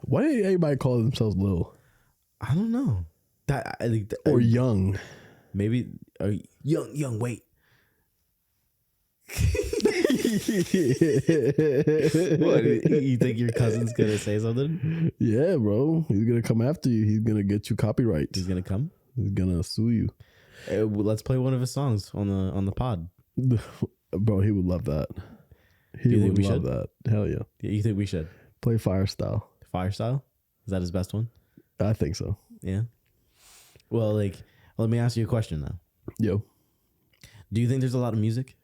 Why did everybody call themselves Lil? I don't know. That I think Or Young. Maybe young. Wait. What? You think your cousin's gonna say something? Yeah, bro. He's gonna come after you. He's gonna get you copyright. He's gonna come. He's gonna sue you. Let's play one of his songs on the pod. Bro, he would love that. He would love that. Hell yeah. You think we should play Fire Style? Fire Style? Is that his best one? I think so. Yeah. Well, let me ask you a question now. Yo. Do you think there's a lot of music?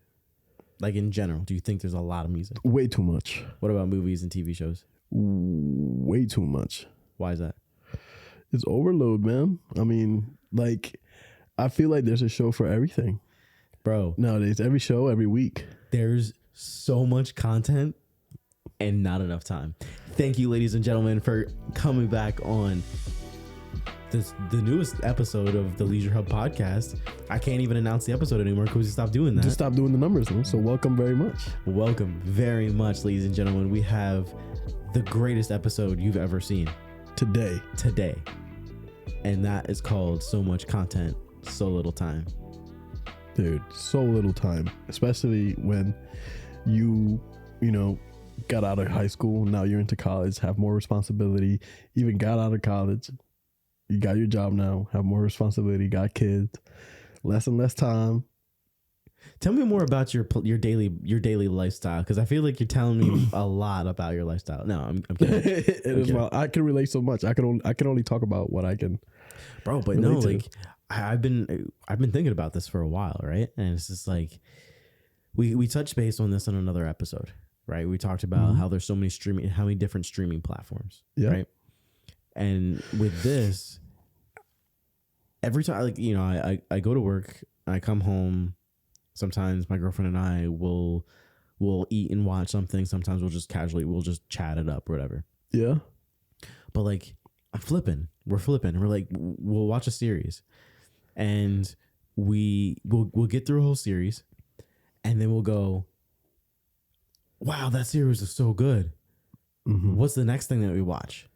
Like in general, do you think there's a lot of music? Way too much. What about movies and TV shows? Way too much. Why is that? It's overload, man. I mean, like, I feel like there's a show for everything. Bro. Nowadays, every show, every week. There's so much content and not enough time. Thank you, ladies and gentlemen, for coming back on the newest episode of the Leisure Hub podcast. I can't even announce the episode anymore because we stopped doing that. Just stop doing the numbers, though. So welcome very much. Welcome very much, ladies and gentlemen. We have the greatest episode you've ever seen. Today. And that is called So Much Content, So Little Time. Dude, so little time. Especially when you got out of high school, now you're into college, have more responsibility, even got out of college. You got your job now, have more responsibility, got kids, less and less time. Tell me more about your daily lifestyle, because I feel like you're telling me a lot about your lifestyle. No, I'm kidding. I can relate so much. I can only talk about what I can. Bro, but no, like I've been thinking about this for a while, right? And it's just like we touched base on this in another episode, right? We talked about how there's so many how many different streaming platforms, right? And with this, every time, like, I go to work, I come home. Sometimes my girlfriend and I will eat and watch something. Sometimes we'll just chat it up or whatever. Yeah. But like, we're flipping. We're like, we'll watch a series, and we'll get through a whole series, and then we'll go, wow, that series is so good. Mm-hmm. What's the next thing that we watch?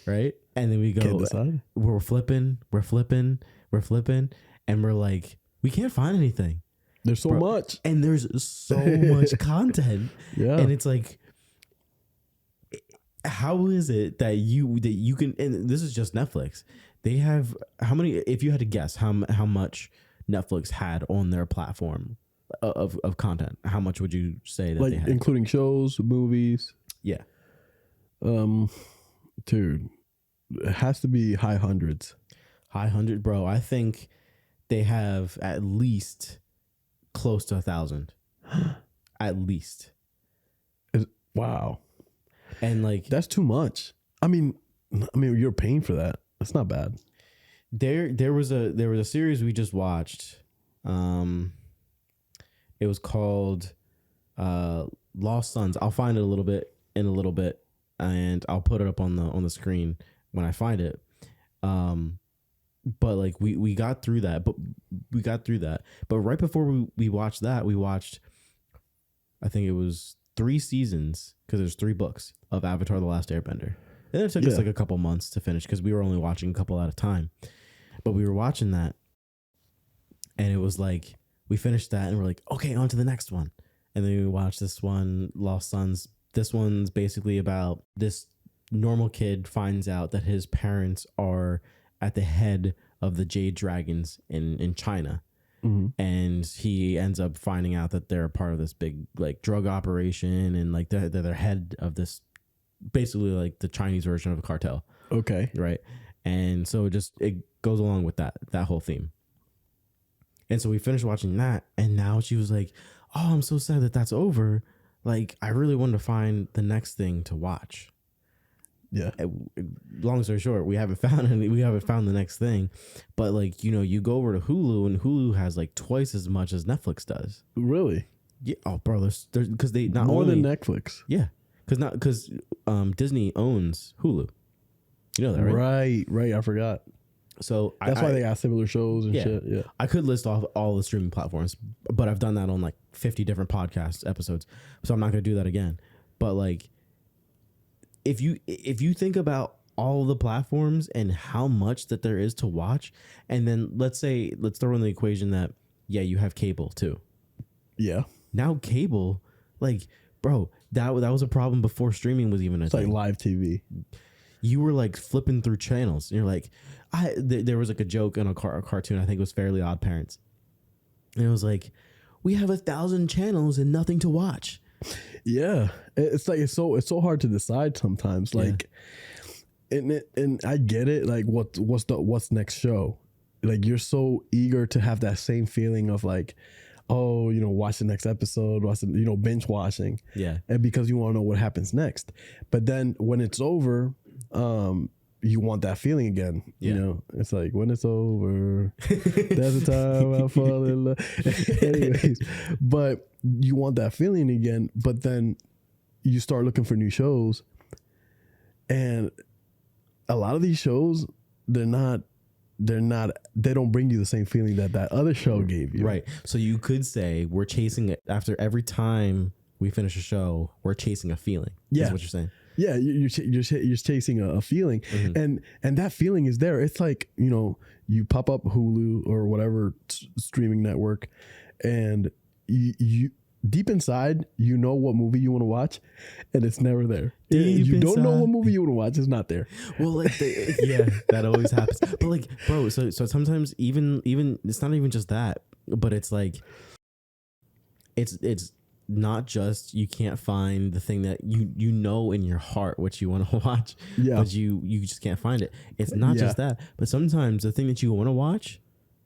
Right. And then we go, we're flipping, and we're like, we can't find anything. There's so much. And there's so much content. Yeah. And it's like, how is it that you can, and this is just Netflix. They have how many, if you had to guess how much Netflix had on their platform of content, how much would you say that they had? Including shows, movies? Yeah. Dude, it has to be high hundreds. High hundred, bro. I think they have at least close to 1,000. At least. Wow. And like, that's too much. I mean, you're paying for that. That's not bad. There was a series we just watched. It was called Lost Sons. I'll find it in a little bit, and I'll put it up on the screen when I find it. But like we got through that, but right before we watched that, we watched, I think it was 3 seasons, because there's 3 books of Avatar: The Last Airbender. And it took us like a couple months to finish, because we were only watching a couple at a time. But we were watching that, and it was like, we finished that and we're like, okay, on to the next one. And then we watched this one, Lost Sons. This one's basically about this normal kid finds out that his parents are at the head of the Jade Dragons in China. Mm-hmm. And he ends up finding out that they're part of this big like drug operation, and like they're head of this, basically like the Chinese version of a cartel. Okay. Right. And so it goes along with that whole theme. And so we finished watching that, and now she was like, oh, I'm so sad that that's over. Like, I really wanted to find the next thing to watch. Yeah. Long story short, we haven't found the next thing. But like, you go over to Hulu, and Hulu has like twice as much as Netflix does. Really? Yeah. Oh, bro, there's because they not more only than Netflix. Yeah. Because Disney owns Hulu. You know that, right? Right. I forgot. So that's why they got similar shows and shit. Yeah. I could list off all the streaming platforms, but I've done that on like 50 different podcast episodes, so I'm not going to do that again. But like, if you think about all the platforms and how much that there is to watch, and then let's throw in the equation that you have cable too. Yeah. Now cable, like, bro, that was a problem before streaming was even a thing. Like live TV. You were like flipping through channels. And you're like, there was like a joke in a cartoon. I think it was Fairly Odd Parents, and it was like, we have 1,000 channels and nothing to watch. Yeah, it's like it's so hard to decide sometimes. Like, and I get it. Like, what's next show? Like, you're so eager to have that same feeling of like, oh, watch the next episode, binge watching. Yeah, and because you want to know what happens next. But then when it's over, you want that feeling again. It's like, when it's over, that's the time I fall in love. Anyways, but you want that feeling again. But then you start looking for new shows, and a lot of these shows, they don't bring you the same feeling that other show gave you. Right. So you could say we're chasing it after every time we finish a show. We're chasing a feeling. Yeah, is what you're saying. Yeah, you're chasing a feeling, and that feeling is there. It's like, you pop up Hulu or whatever streaming network, and you deep inside, what movie you want to watch, and it's never there. You don't know what movie you want to watch; it's not there. Well, like that always happens. But like, bro, so sometimes even it's not even just that, but it's like it's not just you can't find the thing that you know in your heart what you want to watch, but you just can't find it. It's not just that, but sometimes the thing that you want to watch,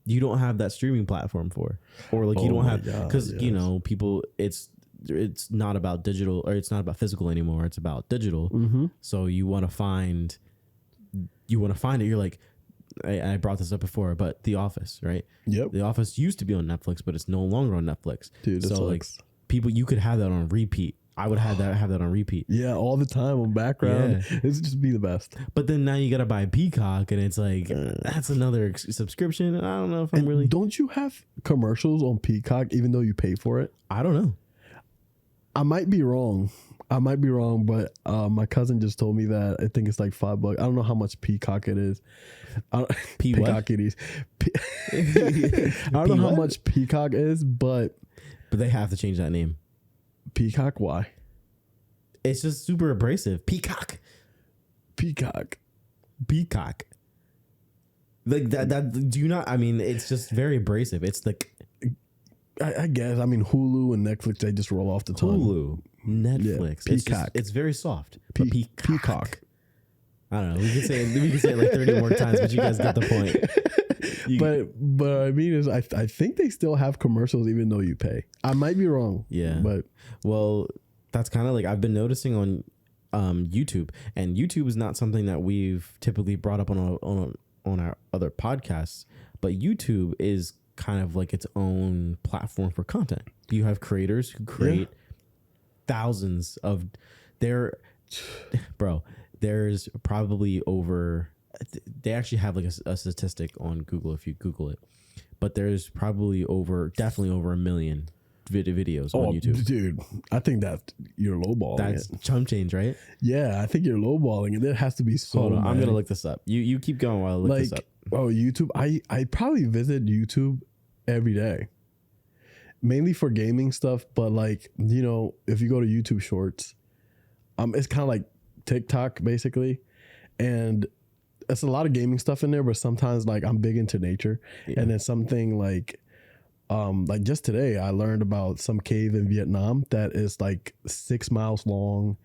you don't have that streaming platform for, or like you don't have, because people, it's not about digital, or it's not about physical anymore. It's about digital. So you want to find it. You're like, I brought this up before, but The Office, right? Yep. The Office used to be on Netflix, but it's no longer on Netflix. Dude, so like people, you could have that on repeat. I would have that on repeat. Yeah, all the time on background. Yeah. It's just be the best. But then now you got to buy Peacock, and it's like, that's another subscription. I don't know if I'm really. Don't you have commercials on Peacock even though you pay for it? I don't know. I might be wrong, but my cousin just told me that I think it's like $5. I don't know how much Peacock it is. Peacock it is. I don't know how much Peacock is, but they have to change that name. Peacock? Why? It's just super abrasive. Peacock. Like that. Do you not? I mean, it's just very abrasive. It's like, I guess. I mean, Hulu and Netflix, they just roll off the tongue. Hulu, Netflix, yeah, Peacock. It's very soft. Peacock. I don't know. We can say it like 30 more times, but you guys get the point. But I mean, I think they still have commercials even though you pay. I might be wrong. Yeah. But that's kind of like I've been noticing on YouTube, and YouTube is not something that we've typically brought up on our other podcasts, but YouTube is kind of like its own platform for content. You have creators who create thousands of there's probably over, they actually have like a statistic on Google if you Google it, but there's probably definitely over 1 million videos on YouTube. Dude, I think that you're lowballing. That's chump change, right? Yeah, I think you're lowballing, and there has to be so. Hold on, I'm gonna look this up. You keep going while I look this up. Oh, YouTube. I probably visit YouTube every day, mainly for gaming stuff. But like, if you go to YouTube Shorts, it's kind of like TikTok basically, and it's a lot of gaming stuff in there. But sometimes like I'm big into nature, and then something like just today I learned about some cave in Vietnam that is like 6 miles long,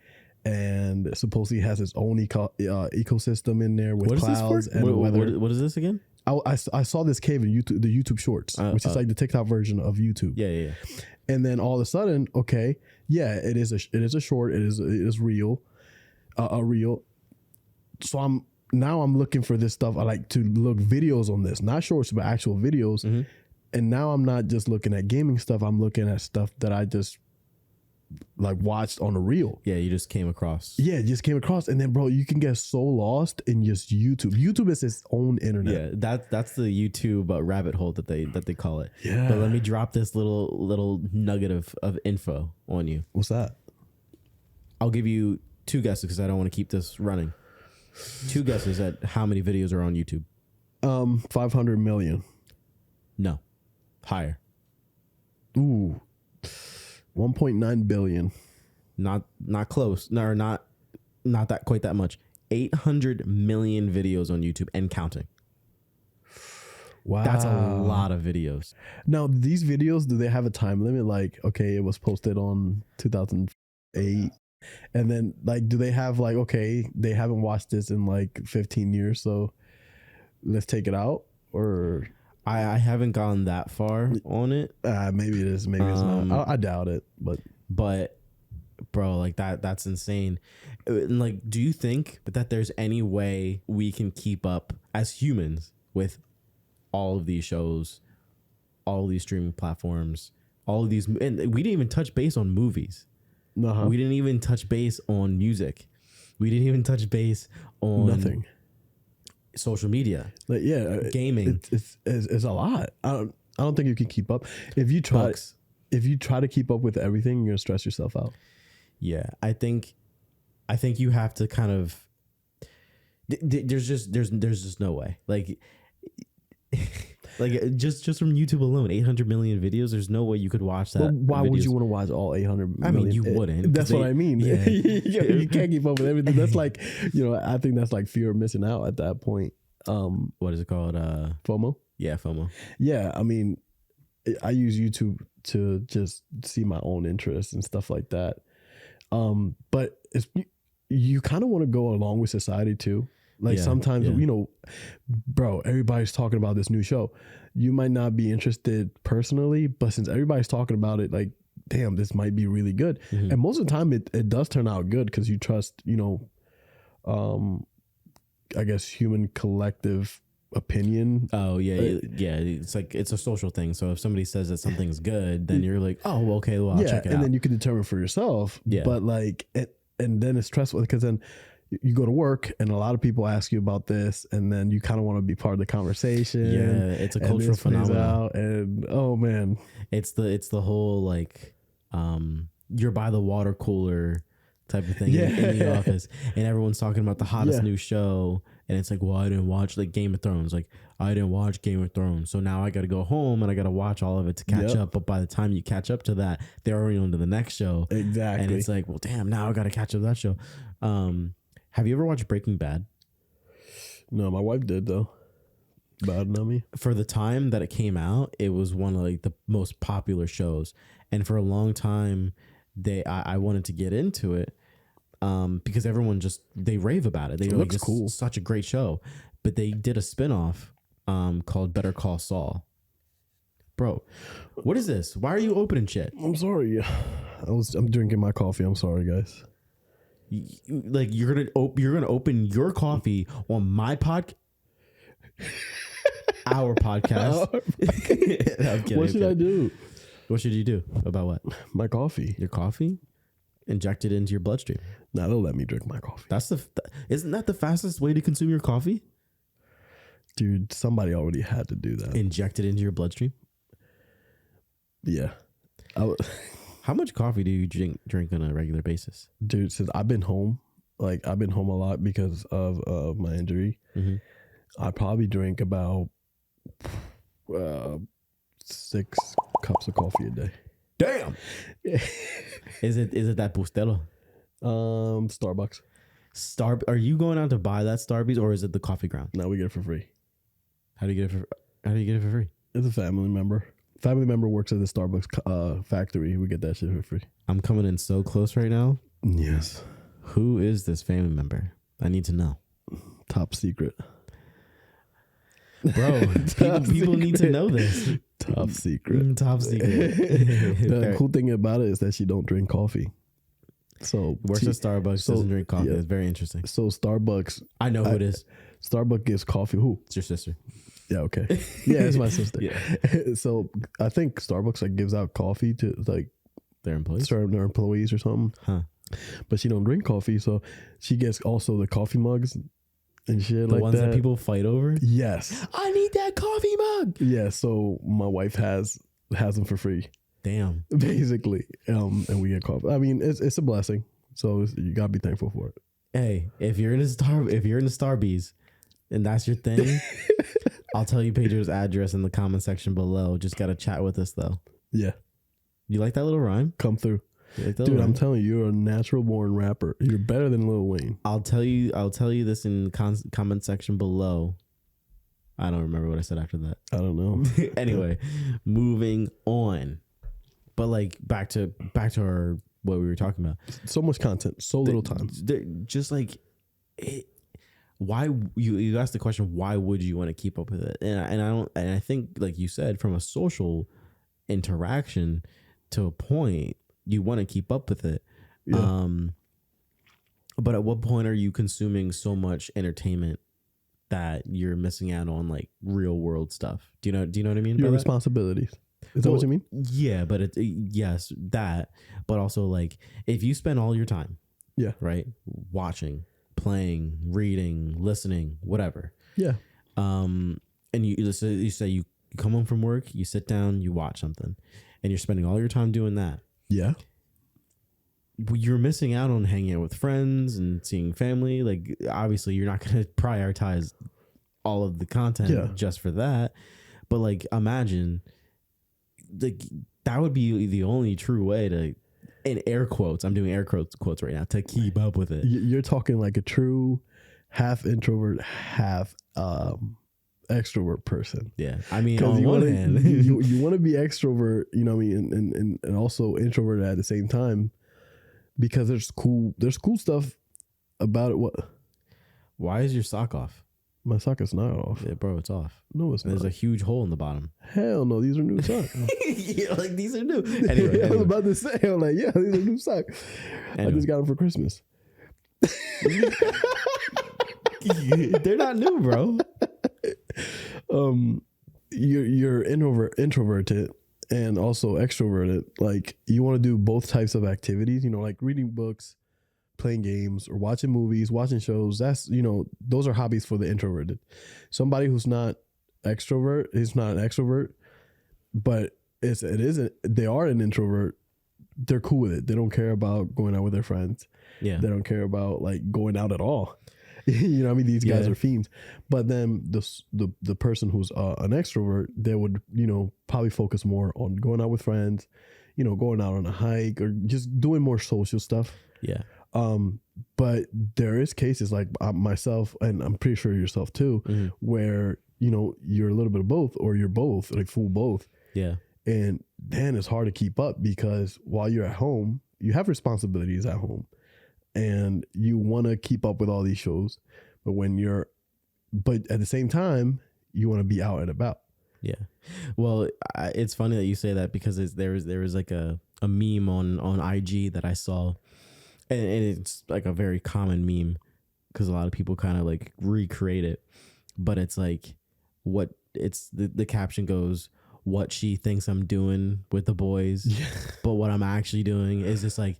and supposedly has its own ecosystem in there with clouds and weather. What is this again? I saw this cave in YouTube, the YouTube Shorts, which is like the TikTok version of YouTube. Yeah. And then all of a sudden, it is a short. It is real, a reel. So I'm looking for this stuff. I like to look videos on this, not shorts, but actual videos. Mm-hmm. And now I'm not just looking at gaming stuff. I'm looking at stuff that I just like watched on a reel. Yeah, you just came across. Yeah, just came across. And then, bro, you can get so lost in just YouTube. YouTube is its own internet. Yeah, that's the YouTube rabbit hole that they call it. Yeah. But let me drop this little nugget of info on you. What's that? I'll give you 2 guesses because I don't want to keep this running. 2 guesses at how many videos are on YouTube. 500 million. No, higher. Ooh, 1.9 billion. Not close. No, or not that quite that much. 800 million videos on YouTube and counting. Wow, That's a lot of videos. Now, these videos, do they have a time limit? Like, okay, it was posted on 2008, and then like, do they have like, okay, they haven't watched this in like 15 years, so let's take it out? Or I haven't gone that far on it. Maybe it is, maybe it's not. I doubt it, but bro, like that's insane. And like, do you think that there's any way we can keep up as humans with all of these shows, all of these streaming platforms, all of these, and we didn't even touch base on movies. Uh-huh. We didn't even touch base on music. We didn't even touch base on nothing. Social media. Like, yeah, gaming. It's a lot. I don't think you can keep up. If you try to keep up with everything, you're gonna stress yourself out. Yeah, I think you have to kind of. There's just no way. Like just from YouTube alone, 800 million videos. There's no way you could watch that. Well, why would you want to watch all 800 million? I mean, you wouldn't. That's what I mean. Yeah. You can't keep up with everything. That's like, I think that's like fear of missing out at that point. What is it called? FOMO. Yeah, FOMO. Yeah, I mean, I use YouTube to just see my own interests and stuff like that. But you kind of want to go along with society too. Like sometimes, bro, everybody's talking about this new show. You might not be interested personally, but since everybody's talking about it, like, damn, this might be really good. Mm-hmm. And most of the time it does turn out good because you trust, I guess, human collective opinion. Oh, yeah. Yeah. It's like, it's a social thing. So if somebody says that something's good, then you're like, oh, okay, well, I'll check it out. And then you can determine for yourself. Yeah. But like, and then it's stressful because then you go to work and a lot of people ask you about this, and then you kind of want to be part of the conversation. Yeah, it's a cultural phenomenon. And oh man, it's the whole like, you're by the water cooler type of thing in the office, and everyone's talking about the hottest new show, and it's like, well, I didn't watch like Game of Thrones. Like, I didn't watch Game of Thrones, so now I got to go home and I got to watch all of it to catch up. But by the time you catch up to that, they're already on to the next show. Exactly. And it's like, well, damn, now I got to catch up to that show. Have you ever watched Breaking Bad? No, my wife did though. Bad on me. For the time that it came out, it was one of like the most popular shows, and for a long time, I wanted to get into it because everyone they rave about it. They it looks cool. Such a great show, but they did a spinoff called Better Call Saul. Bro, what is this? Why are you opening shit? I'm sorry. I'm drinking my coffee. I'm sorry, guys. Like, you're gonna open your coffee on my our podcast. I'm kidding, what should I do? What should you do about what? My coffee. Your coffee? Inject it into your bloodstream. Nah, they'll let me drink my coffee. Isn't that the fastest way to consume your coffee? Dude, somebody already had to do that. Inject it into your bloodstream? Yeah. How much coffee do you drink on a regular basis? Dude, since I've been home a lot because of my injury. Mm-hmm. I probably drink about 6 cups of coffee a day. Damn. Is it that Bustelo? Starbucks. Are you going out to buy that Starbucks, or is it the coffee ground? No, we get it for free. How do you get it for free? It's a family member. Family member works at the Starbucks factory. We get that shit for free. I'm coming in so close right now. Yes. Who is this family member? I need to know. Top secret. Bro, people need to know this. Top secret. Top secret. The cool thing about it is that she don't drink coffee. So works at Starbucks, doesn't drink coffee. It's very interesting. So Starbucks, I know who it is. Starbucks gives coffee. Who? It's your sister. Yeah, okay. Yeah, it's my sister. Yeah. So I think Starbucks like gives out coffee to like their employees, their employees or something. Huh. But she don't drink coffee, so she gets also the coffee mugs and shit the like ones that people fight over. Yes. I need that coffee mug. Yeah. So my wife has them for free. Damn. Basically, and we get coffee. I mean, it's a blessing. So you gotta be thankful for it. Hey, if you're in the Starbies, and that's your thing, I'll tell you Pedro's address in the comment section below. Just gotta chat with us though. Yeah. You like that little rhyme? Come through. Like that Dude, rhyme? I'm telling you, you're a natural born rapper. You're better than Lil Wayne. I'll tell you this in the comment section below. I don't remember what I said after that. I don't know. Anyway, moving on. But like back to our what we were talking about. So much content, so little time. Just like why you asked the question, why would you want to keep up with it? And I think like you said, from a social interaction to a point, you want to keep up with it. Yeah. But at what point are you consuming so much entertainment that you're missing out on like real world stuff? Do you know what I mean? Your by that? responsibilities. Is that what you mean? Yeah, but yes, that. But also like if you spend all your time, right, watching, playing, reading, listening, whatever. Yeah. And you say you come home from work, you sit down, you watch something, and you're spending all your time doing that. Yeah. You're missing out on hanging out with friends and seeing family. Like obviously you're not going to prioritize all of the content just for that. But like imagine like that would be the only true way to, in air quotes, I'm doing air quotes right now, to keep up with it. You're talking like a true half introvert, half extrovert person. Yeah. I mean, on one hand, you want to be extrovert, you know what I mean, and also introverted at the same time, because there's cool stuff about it. What? Why is your sock off? My sock is not off. Yeah, bro, it's off. No, it's not. There's a huge hole in the bottom. Hell no, these are new socks. Yeah, like these are new. Anyway, I was about to say, I'm like, yeah, these are new socks. I just got them for Christmas. They're not new, bro. You're introverted and also extroverted. Like you want to do both types of activities, you know, like reading books, playing games, or watching movies, watching shows. That's, you know, those are hobbies for the introverted. Somebody who's not extrovert is not an extrovert, but they are an introvert. They're cool with it. They don't care about going out with their friends. Yeah. They don't care about like going out at all. You know what I mean? These guys are fiends. But then the person who's an extrovert, they would, you know, probably focus more on going out with friends, you know, going out on a hike or just doing more social stuff. Yeah. But there is cases like myself, and I'm pretty sure yourself too, where, you know, you're a little bit of both, or you're both, like full both. Yeah. And then it's hard to keep up because while you're at home, you have responsibilities at home and you want to keep up with all these shows. But at the same time, you want to be out and about. Yeah. Well, it's funny that you say that because there was like a meme on IG that I saw. And it's like a very common meme because a lot of people kind of like recreate it. But it's like the caption goes, what she thinks I'm doing with the boys. Yeah. But what I'm actually doing is just like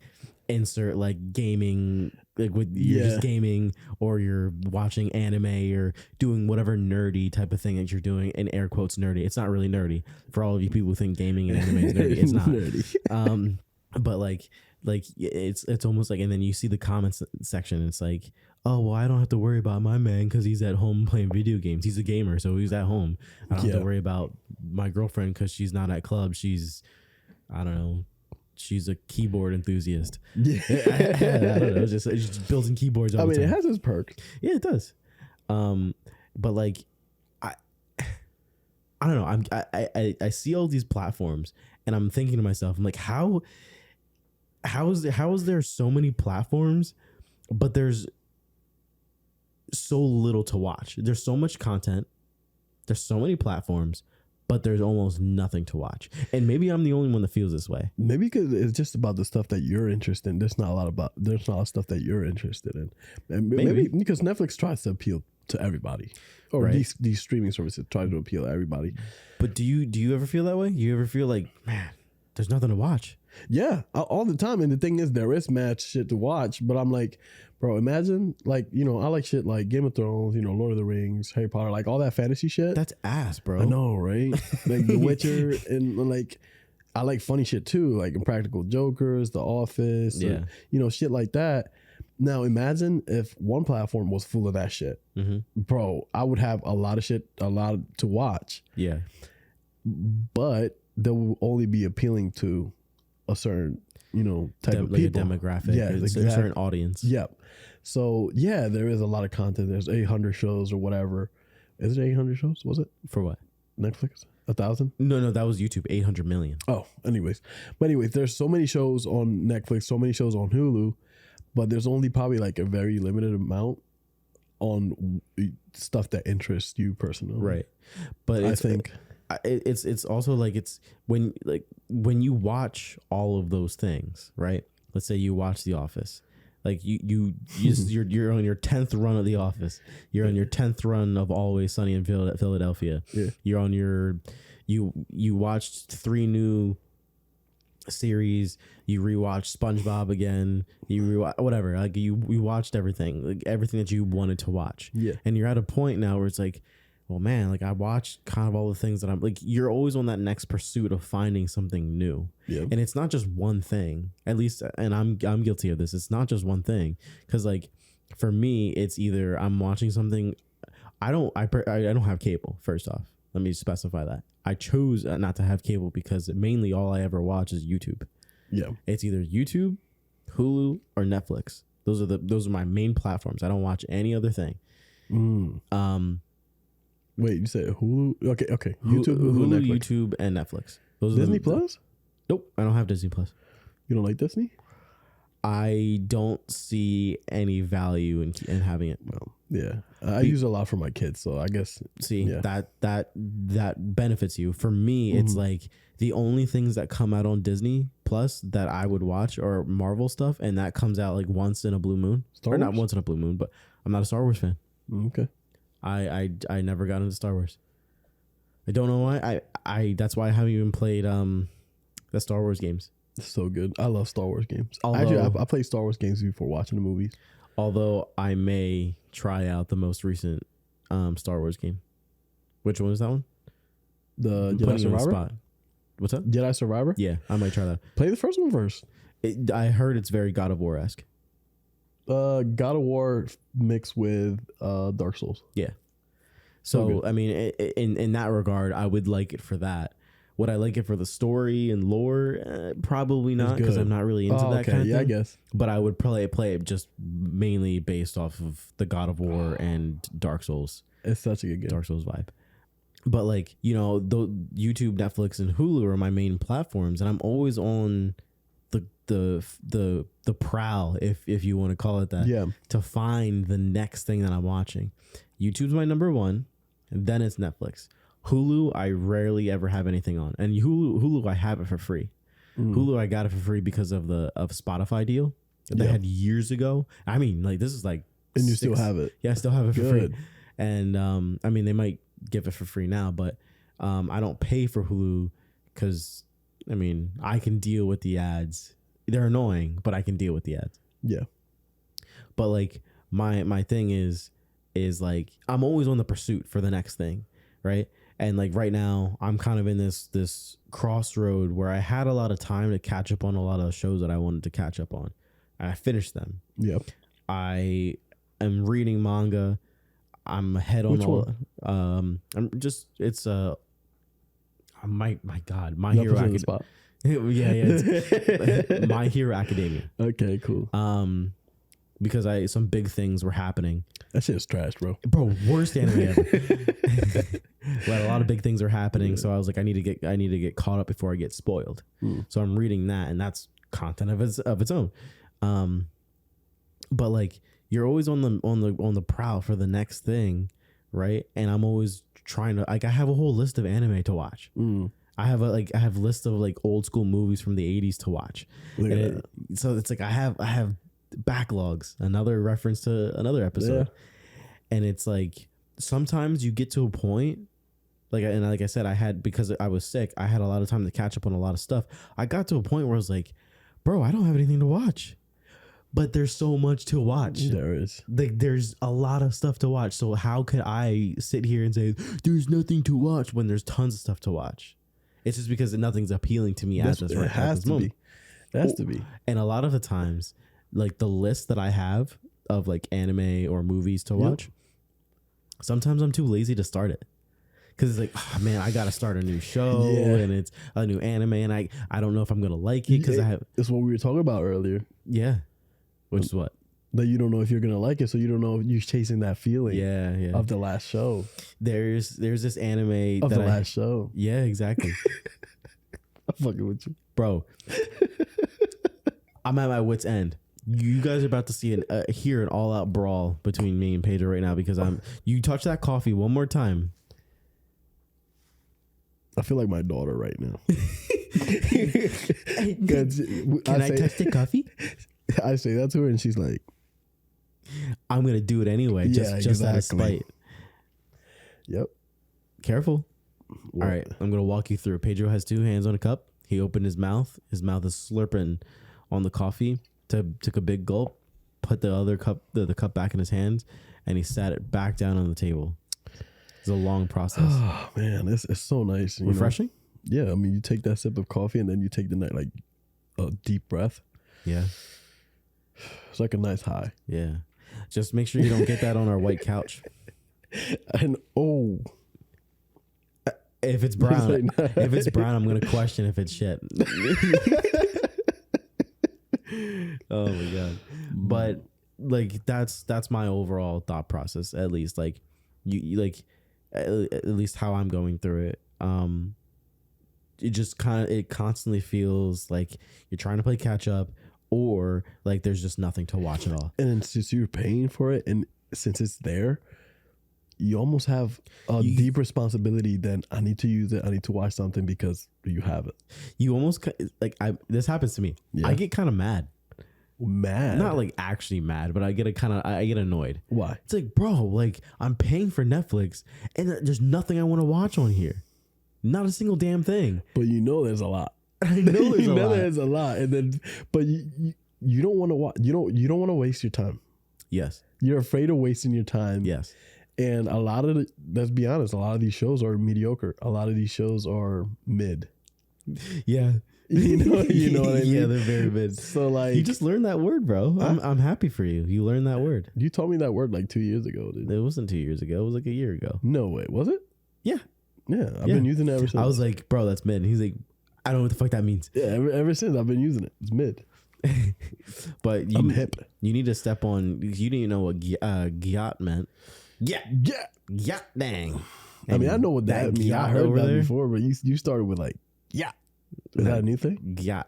insert like gaming, like you're just gaming or you're watching anime or doing whatever nerdy type of thing that you're doing, in air quotes nerdy. It's not really nerdy for all of you people who think gaming and anime is nerdy. It's not nerdy. But like it's almost like, and then you see the comments section, and it's like, oh, well, I don't have to worry about my man because he's at home playing video games. He's a gamer, so he's at home. I don't have to worry about my girlfriend because she's not at club. She's, I don't know, she's a keyboard enthusiast. Yeah. I don't know. It's just building keyboards all the time. It has its perks. Yeah, it does. But like, I don't know. I see all these platforms, and I'm thinking to myself, I'm like, how is there so many platforms, but there's so little to watch? There's so much content. There's so many platforms, but there's almost nothing to watch. And maybe I'm the only one that feels this way. Maybe because it's just about the stuff that you're interested in. There's not a lot of stuff that you're interested in. And maybe because Netflix tries to appeal to everybody, or these streaming services try to appeal to everybody. But do you ever feel that way? You ever feel like, man, there's nothing to watch? Yeah, all the time. And the thing is, there is mad shit to watch, but I'm like, bro, imagine, like, you know, I like shit like Game of Thrones, you know, Lord of the Rings, Harry Potter, like all that fantasy shit. That's ass, bro. I know, right? Like The Witcher, and like, I like funny shit too, like Impractical Jokers, The Office, Yeah. shit like that. Now imagine if one platform was full of that shit, bro. I would have a lot to watch. Yeah. But they will only be appealing to a certain, type of like people. a demographic. Yeah, It's exactly. a certain audience. Yep. So yeah, there is a lot of content. There's 800 shows or whatever. Is it 800 shows? Was it For what? Netflix? 1,000? No, that was YouTube. 800 million. Oh, anyways. But anyways, there's so many shows on Netflix, so many shows on Hulu, but there's only probably like a very limited amount on stuff that interests you personally. Right. But I think it's also like it's when you watch all of those things, right? Let's say you watch The Office. Like you're on your 10th run of The Office. You're on your 10th run of Always Sunny in Philadelphia. Yeah. You're on you watched 3 new series. You rewatched SpongeBob again. You rewatch whatever. Like you watched everything, like everything that you wanted to watch. Yeah. And you're at a point now where it's like, well, man, like I watched kind of all the things that I'm like. You're always on that next pursuit of finding something new. Yeah. And it's not just one thing. At least, and I'm guilty of this. It's not just one thing. Because like for me, it's either I'm watching something. I don't have cable. First off, let me specify that I chose not to have cable because mainly all I ever watch is YouTube. Yeah. It's either YouTube, Hulu, or Netflix. Those are my main platforms. I don't watch any other thing. Wait, you said Hulu? Okay. YouTube, Hulu, Netflix. YouTube, and Netflix. Those Disney are Plus? Nope, I don't have Disney Plus. You don't like Disney? I don't see any value in having it. Well, yeah. I use it a lot for my kids, so I guess. See, yeah. that benefits you. For me, it's like the only things that come out on Disney Plus that I would watch are Marvel stuff, and that comes out like once in a blue moon. Star Or not Wars? once in a blue moon, but I'm not a Star Wars fan. Okay. I never got into Star Wars. I don't know why. I that's why I haven't even played the Star Wars games. It's so good. I love Star Wars games. Although- Actually, I played Star Wars games before watching the movies. Although I may try out the most recent Star Wars game. Which one is that one? The I'm Jedi putting you on the Survivor? spot. What's up? Jedi Survivor? Yeah, I might try that. Play the first one first. I heard it's very God of War-esque. God of War mixed with Dark Souls. Yeah. So So good. I mean, in that regard, I would like it for that. Would I like it for the story and lore? Probably not, because good. I'm not really into that kind of thing. I guess. But I would probably play it just mainly based off of the God of War and Dark Souls It's such a good game. vibe. But like, the YouTube, Netflix, and Hulu are my main platforms, and I'm always on the prowl, if you want to call it that, Yeah. to find the next thing that I'm watching. YouTube's my number one, and then it's Netflix. Hulu, I rarely ever have anything on, and Hulu I have it for free. Hulu, I got it for free because of the Spotify deal that they had years ago. I mean, like this is like, And you still have it. yeah, I still have it for Good. free. And I mean, they might give it for free now, but I don't pay for Hulu because I mean, I can deal with the ads. They're annoying, but I can deal with the ads. Yeah. But like my thing is like I'm always on the pursuit for the next thing, right? And like right now, I'm kind of in this crossroad where I had a lot of time to catch up on a lot of shows that I wanted to catch up on, and I finished them. Yep. I am reading manga. I'm ahead on Which all. one? I'm just it's my God, My Not Hero put you on the Academia. spot. It's My Hero Academia. Okay, cool. Because some big things were happening. That shit is trash, bro. Bro, worst anime ever. But a lot of big things are happening, so I was like, I need to get caught up before I get spoiled. So I'm reading that, and that's content of its own. But like you're always on the prowl for the next thing, right? And I'm always trying to I have a whole list of anime to watch. I have a list of like old school movies from the 80s to watch. Look at that. So it's like I have backlogs, another reference to another episode. And it's like sometimes you get to a point like I said, because I was sick, I had a lot of time to catch up on a lot of stuff. I got to a point where I was like, bro, I don't have anything to watch. But there's so much to watch. There is. Like there's a lot of stuff to watch. So how could I sit here and say there's nothing to watch when there's tons of stuff to watch? It's just because nothing's appealing to me at this right at this moment. It has to be. And a lot of the times, like the list that I have of like anime or movies to watch, sometimes I'm too lazy to start it. Because it's like, oh, man, I got to start a new show and it's a new anime and I don't know if I'm going to like it because I have... It's what we were talking about earlier. Yeah. Which is what? That you don't know if you're going to like it, so you don't know if you're chasing that feeling of the last show. There's this anime of the last show. Yeah, exactly. I'm fucking with you. Bro, I'm at my wit's end. You guys are about to see hear an all-out brawl between me and Pedro right now because you touch that coffee one more time. I feel like my daughter right now. Can I touch the coffee? I say that to her and she's like, I'm going to do it anyway. Just out of spite. Yep. Careful. All right. I'm going to walk you through. Pedro has two hands on a cup. He opened his mouth. His mouth is slurping on the coffee. Took a big gulp, put the other cup, the cup back in his hands, and he sat it back down on the table. It's a long process. Oh man, it's so nice. Refreshing? Yeah, I mean, you take that sip of coffee and then you take the night like a deep breath. Yeah, it's like a nice high. Yeah, just make sure you don't get that on our white couch. And if it's brown, I'm gonna question if it's shit. Oh my god! But like that's my overall thought process. At least like you like at least how I'm going through it. It just it constantly feels like you're trying to play catch up, or like there's just nothing to watch at all. And since you're paying for it, and since it's there, you almost have a deep responsibility. Then I need to use it. I need to watch something because you have it. You almost like this happens to me. Yeah. I get kind of mad. Not like actually mad, but I get annoyed. Why? It's like, bro, like I'm paying for Netflix and there's nothing I want to watch on here. Not a single damn thing. But you know there's a lot. I know there's a lot. And then but you don't want to watch, you don't want to waste your time. Yes. You're afraid of wasting your time. Yes. And let's be honest, a lot of these shows are mediocre. A lot of these shows are mid. Yeah. You know what I mean? Yeah, they're very mid. So like, you just learned that word, bro. I'm happy for you. You learned that word. You told me that word like 2 years ago, dude. It wasn't 2 years ago. It was like a year ago. No way. Was it? Yeah. Yeah. I've been using it ever since. I was like, bro, that's mid. And he's like, I don't know what the fuck that means. Yeah. Ever since I've been using it. It's mid. But I'm hip. You need to step on. You didn't know what gyat meant. Yeah. Dang. I mean, I know what that means. I heard that before, but you started with like, yeah. Is that a new thing? Gyat.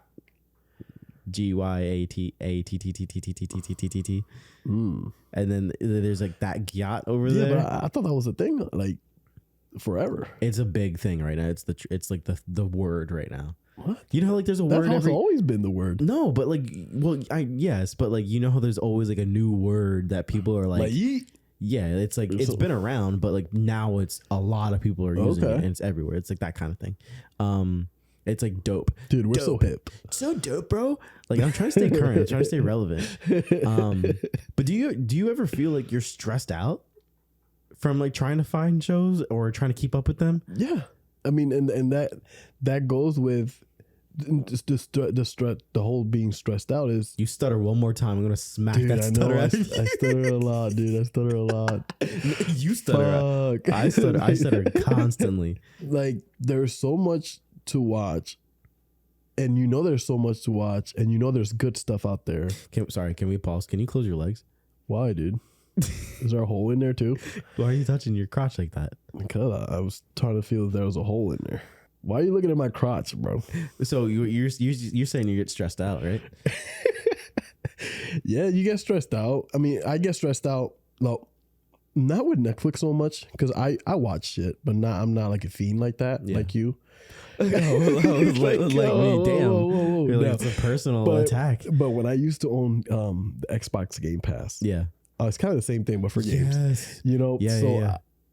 GYATATTTTTTTTTT. And then there's like that gyat over there. Yeah, but I thought that was a thing like forever. It's a big thing right now. It's like the word right now. What? You know how like there's a word. That's always been the word. No, but like, well, yes, but like you know how there's always like a new word that people are like yeet. Yeah, it's like it's been around, but like now it's a lot of people are using it and it's everywhere. It's like that kind of thing. It's like dope. Dude, we're so hip. So dope, bro. Like I'm trying to stay current, I'm trying to stay relevant. But do you ever feel like you're stressed out from like trying to find shows or trying to keep up with them? Yeah. I mean, and that goes with the whole being stressed out is you stutter one more time. I'm gonna smack that stutter. I stutter a lot, dude. I stutter a lot. You stutter. Fuck. I stutter constantly. Like there's so much to watch, and you know there's so much to watch, and you know there's good stuff out there. Can we pause? Can you close your legs? Why, dude? Is there a hole in there too? Why are you touching your crotch like that? Because I was trying to feel if there was a hole in there. Why are you looking at my crotch, bro? So you're saying you get stressed out, right? Yeah, you get stressed out. I mean, I get stressed out. Well, not with Netflix so much because I watch shit, but I'm not like a fiend like that, like you. Like me, damn. Whoa. Like, it's a personal attack. But when I used to own the Xbox Game Pass, yeah, it's kind of the same thing, but for games. You know,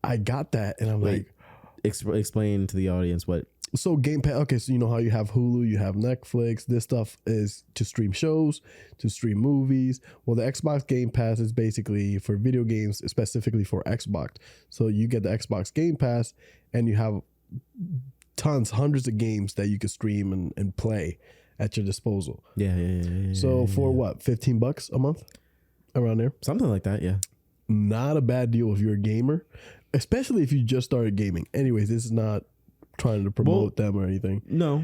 I got that, and I'm like, explain to the audience what. So Game Pass, okay, so you know how you have Hulu, you have Netflix. This stuff is to stream shows, to stream movies. Well, the Xbox Game Pass is basically for video games, specifically for Xbox. So you get the Xbox Game Pass, and you have hundreds of games that you could stream and play at your disposal. Yeah. So for what, $15 a month, around there, something like that. Yeah, not a bad deal if you're a gamer, especially if you just started gaming. Anyways, this is not trying to promote them or anything. No.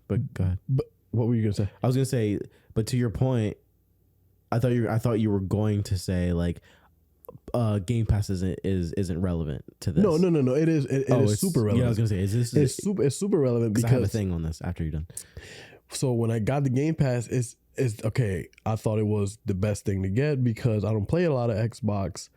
But go ahead. But what were you gonna say? I was gonna say, but to your point, I thought you were going to say like, Game Pass isn't relevant to this. No. It is. It is super relevant. Yeah, I was gonna say, It's super relevant because I have a thing on this after you're done. So when I got the Game Pass, it's okay. I thought it was the best thing to get because I don't play a lot of Xbox,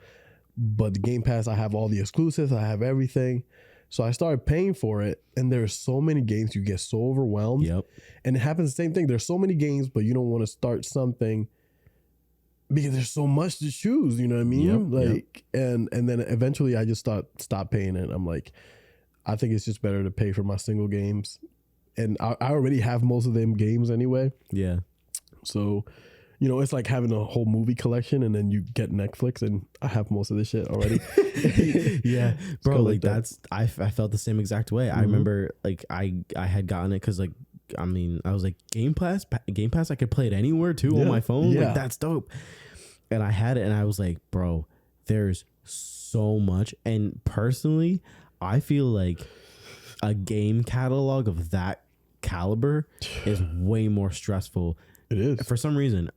but the Game Pass, I have all the exclusives. I have everything. So I started paying for it, and there's so many games, you get so overwhelmed. Yep. And it happens the same thing. There's so many games, but you don't want to start something because there's so much to choose. You know what I mean? And then eventually I just stopped paying it. I'm like, I think it's just better to pay for my single games. And I already have most of them games anyway. Yeah. So, it's like having a whole movie collection and then you get Netflix, and I have most of this shit already. Yeah, bro, like that. I felt the same exact way. I remember like I had gotten it because like, I mean, I was like, Game Pass, I could play it anywhere too on my phone. Yeah. Like, that's dope. And I had it and I was like, bro, there's so much. And personally, I feel like a game catalog of that caliber is way more stressful. It is. For some reason,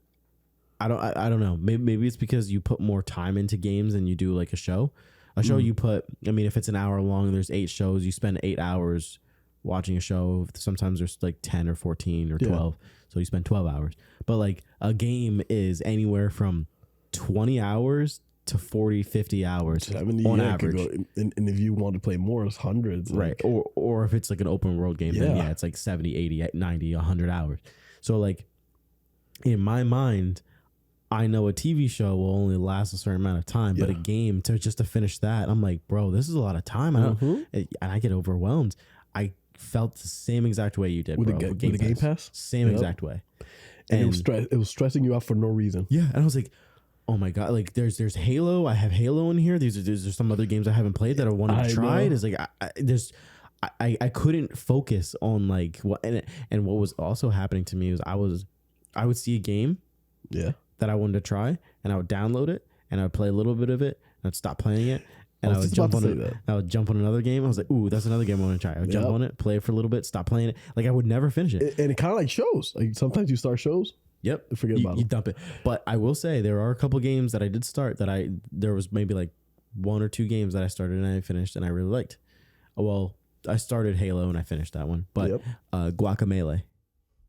I don't know. Maybe it's because you put more time into games than you do like a show. You put, I mean, if it's an hour long and there's 8 shows, you spend 8 hours watching a show. Sometimes there's like 10 or 14 or 12. So you spend 12 hours. But like a game is anywhere from 20 hours to 40, 50 hours 70, on average. And if you want to play more, it's hundreds. Right. Or if it's like an open world game, then it's like 70, 80, 90, 100 hours. So like in my mind, I know a TV show will only last a certain amount of time, but a game to finish that, I'm like, bro, this is a lot of time. And I get overwhelmed. I felt the same exact way you did, with bro. the Game Pass? Same exact way. And it was stressing you out for no reason. Yeah. And I was like, oh my God, like there's Halo. I have Halo in here. There's some other games I haven't played that I wanted to try. It's like, I couldn't focus on like what, and what was also happening to me was I would see a game that I wanted to try, and I would download it, and I would play a little bit of it, and I'd stop playing it, and I would jump on it. I would jump on another game. I was like, ooh, that's another game I want to try. I would jump on it, play it for a little bit, stop playing it. Like I would never finish it. And it kind of like shows. Like sometimes you start shows. Yep. Forget about it. You dump it. But I will say there are a couple games that I did start that there was maybe like 1 or 2 games that I started and I finished and I really liked. Well, I started Halo and I finished that one. But Guacamelee.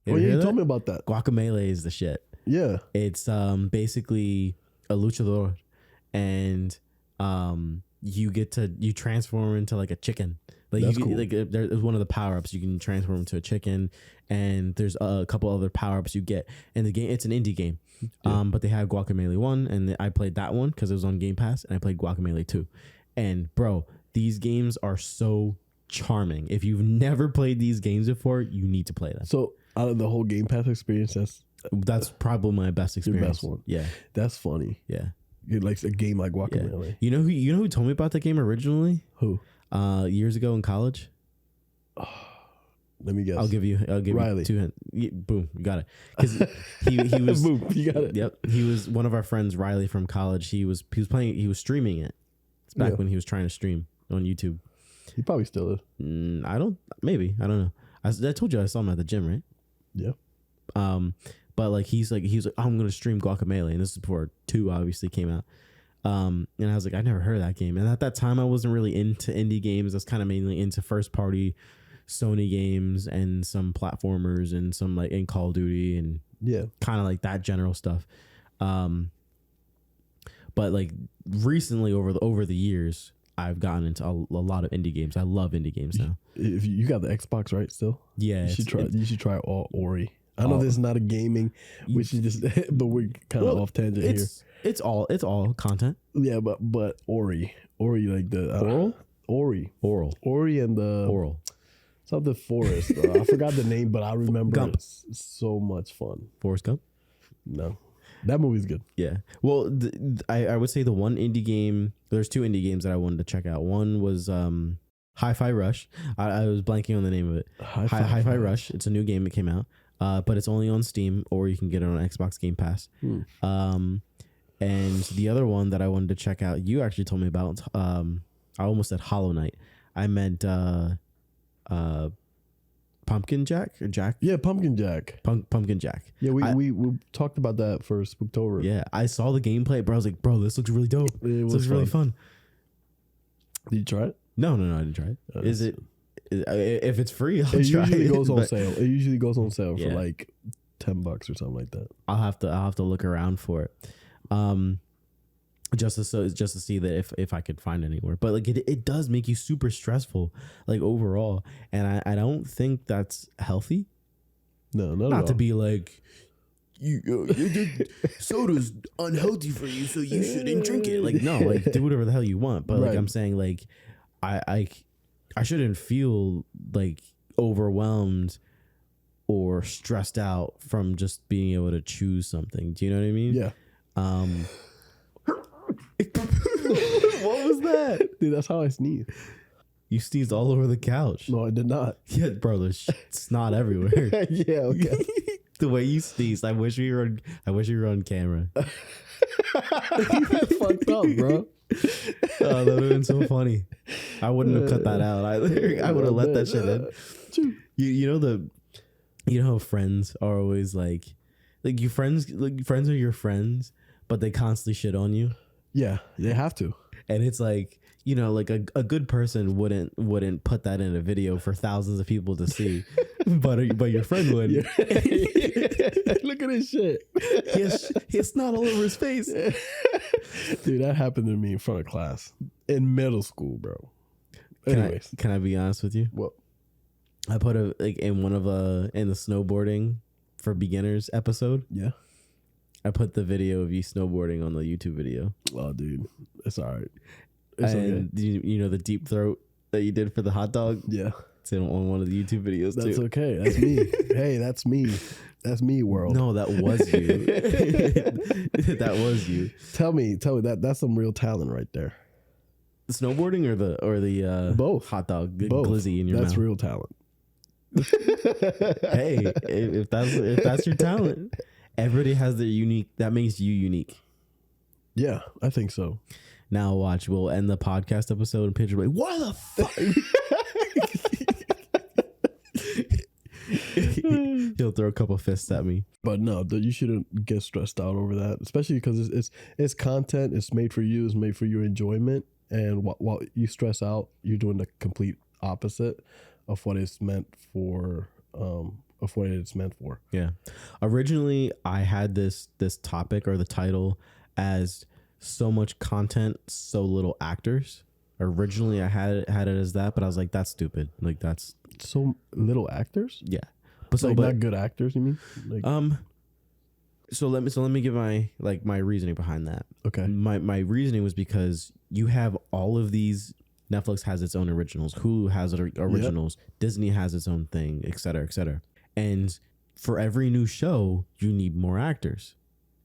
You told me about that. Guacamelee is the shit. Yeah. It's basically a luchador, and you transform into like a chicken. Like That's cool. Like there's one of the power ups you can transform into a chicken, and there's a couple other power ups you get in the game. It's an indie game, but they have Guacamelee 1, and I played that one because it was on Game Pass, and I played Guacamelee 2, and bro, these games are so charming. If you've never played these games before, you need to play them. So out of the whole Game Pass experience, that's probably my best experience. Your best one. Yeah, that's funny. Yeah, it likes a game like Guacamelee. Yeah. You know who told me about that game originally? Who? Years ago in college. Let me guess. I'll give you Riley. 2 hints. Boom, you got it. Because he was boom, you got it. Yep, he was one of our friends, Riley from college. He was streaming it. It's back when he was trying to stream on YouTube. He probably still is. I don't know. I told you I saw him at the gym, right? Yeah. But like he's like I'm gonna stream Guacamelee, and this is before 2 obviously came out. And I was like, I never heard of that game. And at that time, I wasn't really into indie games. I was kind of mainly into first party Sony games and some platformers and some like in Call of Duty and kind of like that general stuff. But like recently over the years, I've gotten into a lot of indie games. I love indie games now. If you got the Xbox, right? Still, yeah, you should try Ori. I know this is not a gaming, which is just, but we're kind of off tangent here. It's all content. Yeah, but Ori like the Ori and the Oral. Something Forest. I forgot the name, but I remember it's so much fun. Forrest Gump? No, that movie's good. Yeah. Well, I would say the one indie game. There's 2 indie games that I wanted to check out. One was Hi-Fi Rush. I was blanking on the name of it. Hi-Fi Rush. It's a new game that came out, but it's only on Steam, or you can get it on Xbox Game Pass. And the other one that I wanted to check out, you actually told me about. I almost said Hollow Knight. I meant Pumpkin Jack or Jack. Yeah, Pumpkin Jack. Pumpkin Jack. Yeah, we talked about that for Spooktober. Yeah, I saw the gameplay, bro. I was like, bro, this looks really dope. This looks really fun. Did you try it? No, I didn't try it. Is it? If it's free, I'll it try it. Usually goes on sale. It usually goes on sale Yeah. for like $10 or something like that. I'll have to look around for it. Just to see that if I could find it anywhere. But like it does make you super stressful, like overall. And I don't think that's healthy. No, not to be like soda's unhealthy for you, so you shouldn't drink it. Like, no, like do whatever the hell you want. But like I'm saying, like I shouldn't feel like overwhelmed or stressed out from just being able to choose something. Do you know what I mean? Yeah. What was that? Dude, that's how I sneeze. You sneezed all over the couch. No, I did not. Yeah, bro, there's snot everywhere. Yeah, okay. The way you sneezed, I wish we were on camera. That's fucked up, bro. Oh, that would have been so funny. I wouldn't have cut that out either. I would have let that shit in. You know how friends are always like friends are your friends, but they constantly shit on you. Yeah, they have to. And it's like, you know, like a good person wouldn't put that in a video for thousands of people to see, but your friend would. Yeah. Look at this shit. He has snot all over his face. Dude, that happened to me in front of class in middle school, bro. Anyways, can I be honest with you? What? I put in the snowboarding for beginners episode. Yeah. I put the video of you snowboarding on the YouTube video. Oh, dude, it's all right. And okay. You know the deep throat that you did for the hot dog? Yeah. It's on one of the YouTube videos That's too. Okay. That's me. Hey, that's me. That's me, world. No, that was you. That was you. Tell me that's some real talent right there. The snowboarding or the both hot dog both. Glizzy in your mouth. That's real talent. Hey, if that's your talent, everybody has their unique. That makes you unique. Yeah, I think so. Now watch. We'll end the podcast episode and Pedro will be like, "What the fuck?" He'll throw a couple fists at me. But no, you shouldn't get stressed out over that, especially because it's content. It's made for you. It's made for your enjoyment. And while you stress out, you're doing the complete opposite of what it's meant for. Yeah. Originally, I had this topic or the title as so much content, so little actors. Originally, I had it as that, but I was like, that's stupid. Like that's so little actors. Yeah, but not good actors. You mean? Like, So let me give my reasoning behind that. Okay. My reasoning was because you have all of these. Netflix has its own originals. Hulu has originals. Yep. Disney has its own thing, et cetera, et cetera. And for every new show, you need more actors.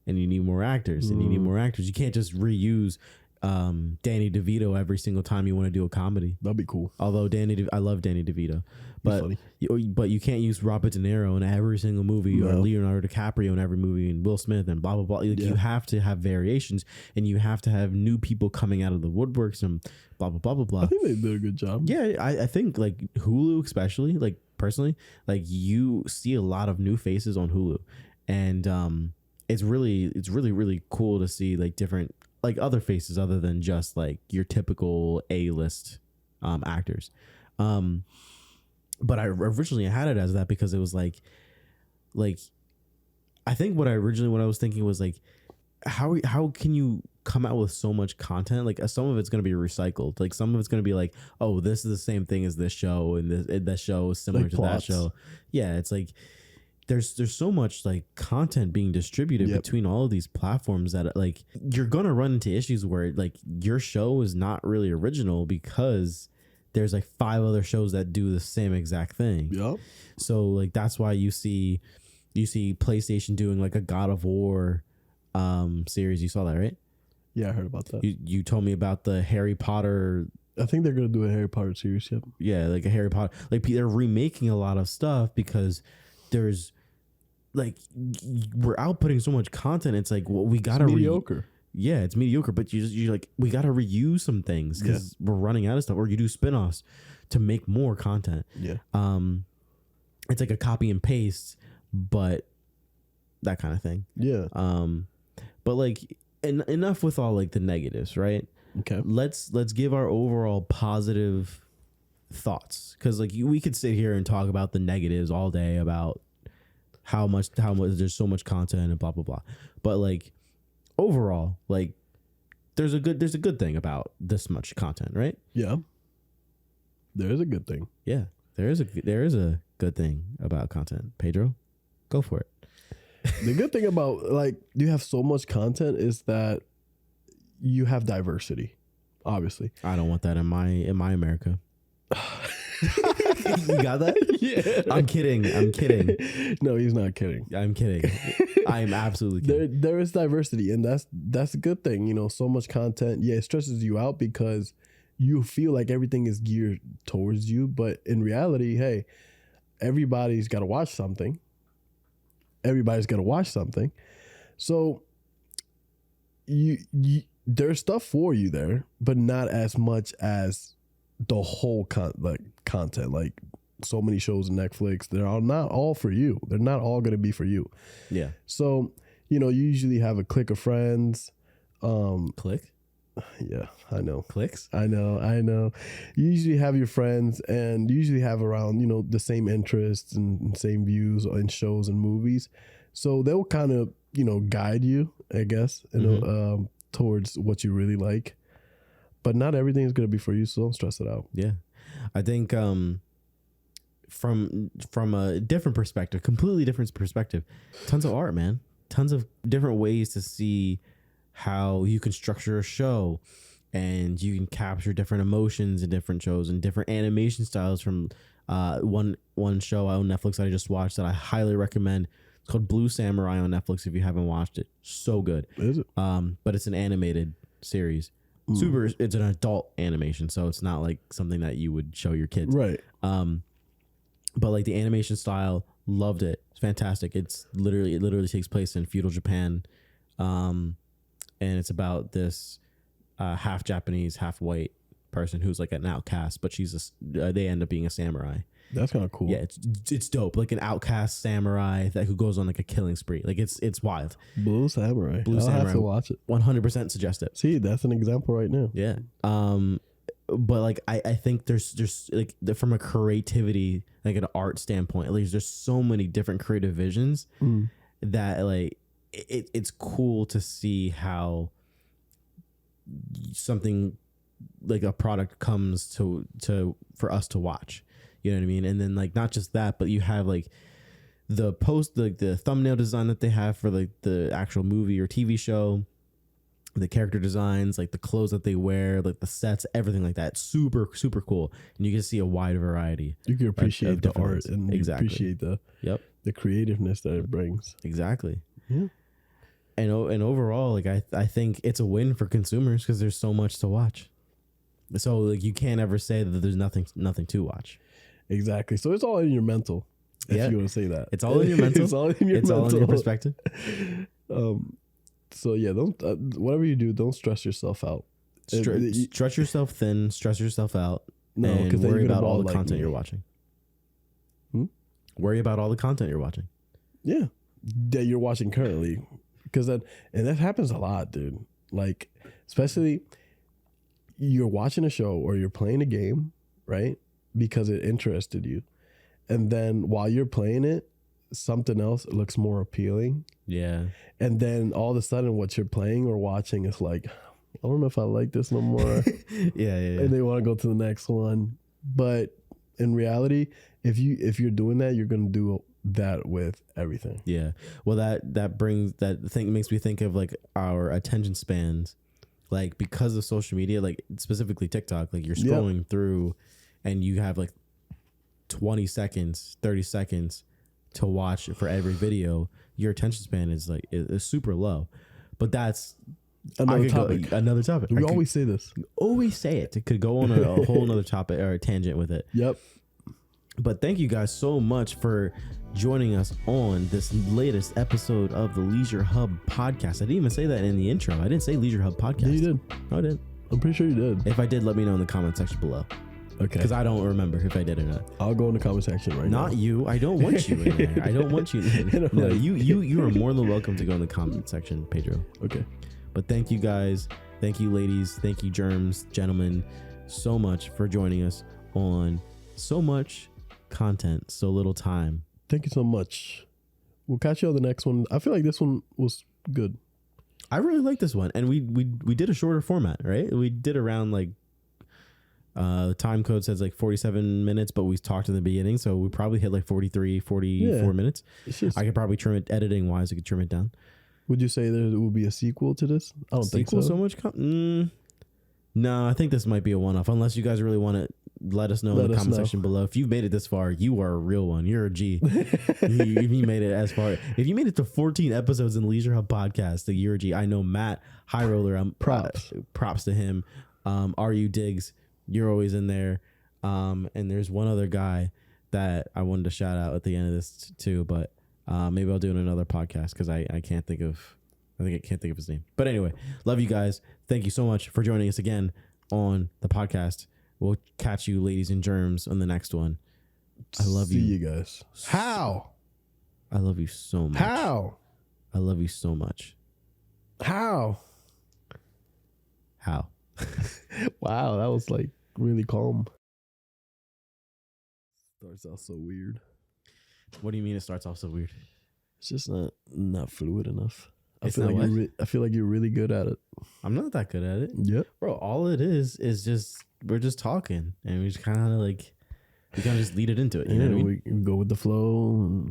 And you need more actors. And you need more actors. You can't just reuse Danny DeVito every single time you want to do a comedy. That'd be cool. Although I love Danny DeVito. But you can't use Robert De Niro in every single movie or Leonardo DiCaprio in every movie and Will Smith and blah, blah, blah. You have to have variations and you have to have new people coming out of the woodworks and blah, blah, blah, blah, blah. I think they did a good job. Yeah, I think like Hulu especially, like personally, like you see a lot of new faces on Hulu. And it's really, really cool to see like different, like other faces other than just like your typical A-list actors. But I originally had it as that because it was like I think what I was thinking was like how can you come out with so much content? Like some of it's going to be recycled. Like some of it's going to be like, oh, this is the same thing as this show and that show is similar to that show. Yeah, it's like there's so much like content being distributed between all of these platforms that like you're going to run into issues where like your show is not really original because there's like 5 other shows that do the same exact thing. Yep. So like that's why you see PlayStation doing like a God of War series. You saw that, right? Yeah, I heard about that. You told me about the Harry Potter I think they're gonna do a Harry Potter series. Yep. Yeah, like a Harry Potter. Like they're remaking a lot of stuff because there's like we're outputting so much content. It's like, well, we gotta mediocre. Yeah, it's mediocre, but you like we gotta reuse some things because we're running out of stuff, or you do spin-offs to make more content. Yeah. It's like a copy and paste, but that kind of thing. Yeah. But like enough with all like the negatives, right? Okay. Let's give our overall positive thoughts, because like we could sit here and talk about the negatives all day about how much there's so much content and blah blah blah. But like overall, like there's a good thing about this much content, right? Yeah. There is a good thing. Yeah, there is a good thing about content. Pedro, go for it. The good thing about like you have so much content is that you have diversity. Obviously, I don't want that in my America. You got that? Yeah. I'm kidding. No, he's not kidding. I'm kidding. I'm absolutely kidding. There is diversity, and that's a good thing. You know, so much content. Yeah, it stresses you out because you feel like everything is geared towards you, but in reality, hey, everybody's got to watch something. So you there's stuff for you there, but not as much as the whole content. Like so many shows on Netflix, they're not all for you. They're not all going to be for you. Yeah. So, you know, you usually have a clique of friends. Click? Yeah, I know. Clicks? I know. You usually have your friends and you usually have around, you know, the same interests and same views in shows and movies. So they'll kind of, you know, guide you, I guess, you know, towards what you really like. But not everything is going to be for you, so don't stress it out. Yeah. I think from a different perspective, completely different perspective, tons of art, man. Tons of different ways to see how you can structure a show, and you can capture different emotions in different shows and different animation styles from one show on Netflix that I just watched that I highly recommend. It's called Blue Samurai on Netflix if you haven't watched it. So good. Is it? But it's an animated series. It's an adult animation, so it's not like something that you would show your kids. Right. But like the animation style, loved it. It's fantastic. It literally takes place in feudal Japan. And it's about this half Japanese, half white person who's like an outcast, but they end up being a samurai. That's kind of cool. Yeah, it's dope. Like an outcast samurai who goes on like a killing spree. Like it's wild. Blue Samurai. Blue Samurai. I'll have to watch it. 100% suggest it. See, that's an example right now. Yeah. But like I think there's like from a creativity, like an art standpoint, at least there's so many different creative visions that like it's cool to see how something like a product comes to for us to watch. You know what I mean? And then like not just that, but you have like the thumbnail design that they have for like the actual movie or TV show, the character designs, like the clothes that they wear, like the sets, everything like that. Super, super cool. And you can see a wide variety. You can appreciate the art and exactly. You appreciate the creativeness that it brings. Exactly. Yeah. And overall, like I think it's a win for consumers because there's so much to watch. So like you can't ever say that there's nothing to watch. Exactly. So it's all in your mental. If you want to say that, it's all in your mental. It's all in your mental. All in your perspective. So yeah, don't whatever you do, don't stress yourself out. Stretch yourself thin. Stress yourself out. No, and worry about all the content you're watching. Worry about all the content you're watching. Yeah, that you're watching currently, because that happens a lot, dude. Like especially you're watching a show or you're playing a game, right? Because it interested you. And then while you're playing it, something else looks more appealing. Yeah. And then all of a sudden what you're playing or watching is like, I don't know if I like this no more. Yeah. And they want to go to the next one. But in reality, if you're doing that, you're going to do that with everything. Yeah. Well, makes me think of like our attention spans. Like because of social media, like specifically TikTok, like you're scrolling through and you have like 20 seconds, 30 seconds to watch for every video. Your attention span is super low. But that's Another topic. Another topic. We always say this. Always say it. It could go on a whole nother topic or a tangent with it. Yep. But thank you guys so much for joining us on this latest episode of the Leisure Hub podcast. I didn't even say that in the intro. I didn't say Leisure Hub podcast. Yeah, you did. No, I didn't. I'm pretty sure you did. If I did, let me know in the comment section below. Okay. Because I don't remember if I did or not. I'll go in the comment section right now. Not you. I don't want you in there. I don't want you in there. No, you are more than welcome to go in the comment section, Pedro. Okay. But thank you guys. Thank you, ladies. Thank you, germs, gentlemen, so much for joining us on so much content, so little time. Thank you so much. We'll catch you on the next one. I feel like this one was good. I really like this one. And we did a shorter format, right? We did around like time code says like 47 minutes, but we talked in the beginning, so we probably hit like 44 minutes. I could probably trim it, editing wise, I could trim it down. Would you say there will be a sequel to this? I don't think so. So much no, I think this might be a one-off, unless you guys really want to let us know in the comment section below. If you've made it this far, you are a real one. You're a G. If you made it as far, if you made it to 14 episodes in Leisure Hub podcast, you're a G. I know Matt High Roller. Props to him. RU Diggs, you're always in there. And there's one other guy that I wanted to shout out at the end of this too, but maybe I'll do it in another podcast because I can't think of his name. But anyway, love you guys. Thank you so much for joining us again on the podcast. We'll catch you, ladies and germs, on the next one. I love you. See you guys. How? I love you so much. How? I love you so much. How? Wow, that was like really calm. Starts out so weird. What do you mean it starts off so weird? It's just not fluid enough. I It's feel not like what? I feel like you're really good at it. I'm not that good at it. Yep. Bro, all it is just, we're just talking and we just kind of like, we kind of just lead it into it. You know what I mean? We go with the flow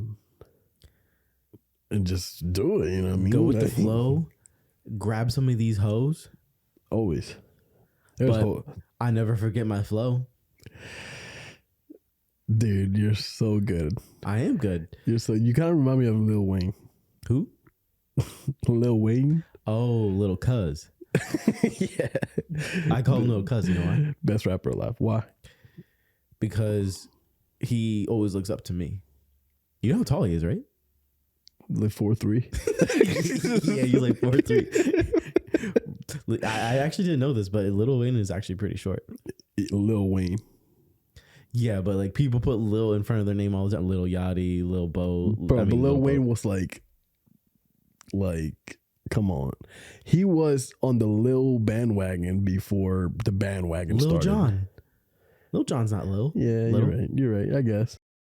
and just do it. You know what I mean? Go with the flow, grab some of these hoes. Always. But I never forget my flow. Dude, you're so good. I am good. You kind of remind me of Lil Wayne. Who? Lil Wayne? Oh, little cuz. Yeah. I call him little cuz, you know why? Best rapper alive. Why? Because he always looks up to me. You know how tall he is, right? Like 4'3". Yeah, you like 4'3". I actually didn't know this, but Lil Wayne is actually pretty short. Lil Wayne. Yeah, but like people put Lil in front of their name all the time. Lil Yachty, Lil Bo. Bro, but Lil Wayne was like, come on. He was on the Lil bandwagon before the bandwagon started. Lil Jon. Lil Jon's not Lil. Yeah, Little. You're right. I guess.